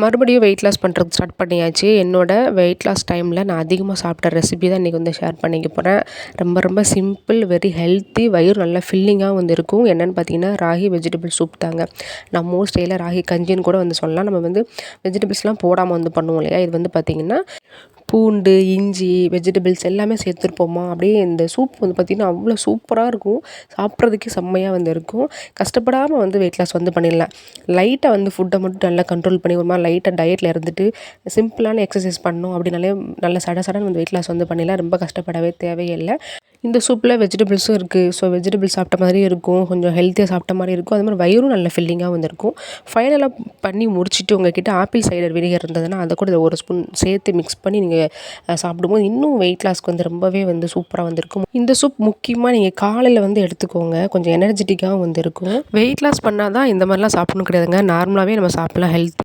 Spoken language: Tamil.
மறுபடியும் வெயிட் லாஸ் பண்ணுறதுக்கு ஸ்டார்ட் பண்ணியாச்சு. என்னோட வெயிட் லாஸ் டைமில் நான் அதிகமாக சாப்பிட்ட ரெசிபி தான் இன்றைக்கி வந்து ஷேர் பண்ணிக்க போகிறேன். ரொம்ப ரொம்ப சிம்பிள், வெரி ஹெல்த்தி, வயிறு நல்லா ஃபில்லிங்காக வந்து இருக்கும். என்னென்னு பார்த்தீங்கன்னா ராகி வெஜிடபிள் சூப் தாங்க. நம்ம ஊர் ஸ்டைலில் ராகி கஞ்சின்னு கூட வந்து சொல்லலாம். நம்ம வந்து வெஜிடபிள்ஸ்லாம் போடாமல் வந்து பண்ணுவோம் இல்லையா? இது வந்து பார்த்திங்கன்னா பூண்டு, இஞ்சி, வெஜிடபிள்ஸ் எல்லாமே சேர்த்துருப்போமா, அப்படியே இந்த சூப் வந்து பார்த்திங்கன்னா அவ்வளோ சூப்பராக இருக்கும். சாப்பிட்றதுக்கே செம்மையாக வந்து இருக்கும். கஷ்டப்படாமல் வந்து வெயிட் லாஸ் வந்து பண்ணிடலாம். லைட்டாக வந்து ஃபுட்டை மட்டும் நல்லா கண்ட்ரோல் பண்ணி ஒரு மாதிரி லைட்டாக டயட்டில் இருந்துட்டு சிம்பிளான எக்ஸசைஸ் பண்ணோம் அப்படின்னாலே நல்லா சடன்னு வந்து வெயிட் லாஸ் வந்து பண்ணிடலாம். ரொம்ப கஷ்டப்படவே தேவையில்லை. இந்த சூப்பில் வெஜிடபிள்ஸும் இருக்குது. ஸோ வெஜிடபிள்ஸ் சாப்பிட்ட மாதிரியும் இருக்கும், கொஞ்சம் ஹெல்த்தியாக சாப்பிட்ட மாதிரி இருக்கும். அது மாதிரி வயிறும் நல்ல ஃபில்லிங்காக வந்து இருக்கும். ஃபைனலாக பண்ணி முடிச்சுட்டு உங்கள்கிட்ட ஆப்பிள் சைடர் வினிகர் இருந்ததுன்னா அதை கூட ஒரு ஸ்பூன் சேர்த்து மிக்ஸ் பண்ணி நீங்கள் சாப்பிடும்போது இன்னும் வெயிட் லாஸ்க்கு வந்து ரொம்பவே வந்து சூப்பராக வந்துருக்கும். இந்த சூப் முக்கியமாக நீங்கள் காலையில் வந்து எடுத்துக்கோங்க. கொஞ்சம் எனர்ஜெட்டிக்காகவும் வந்து இருக்கும். வெயிட் லாஸ் பண்ணால் தான் இந்த மாதிரிலாம் சாப்பிடணும் கிடையாதுங்க. நார்மலாகவே நம்ம சாப்பிட்லாம். ஹெல்த்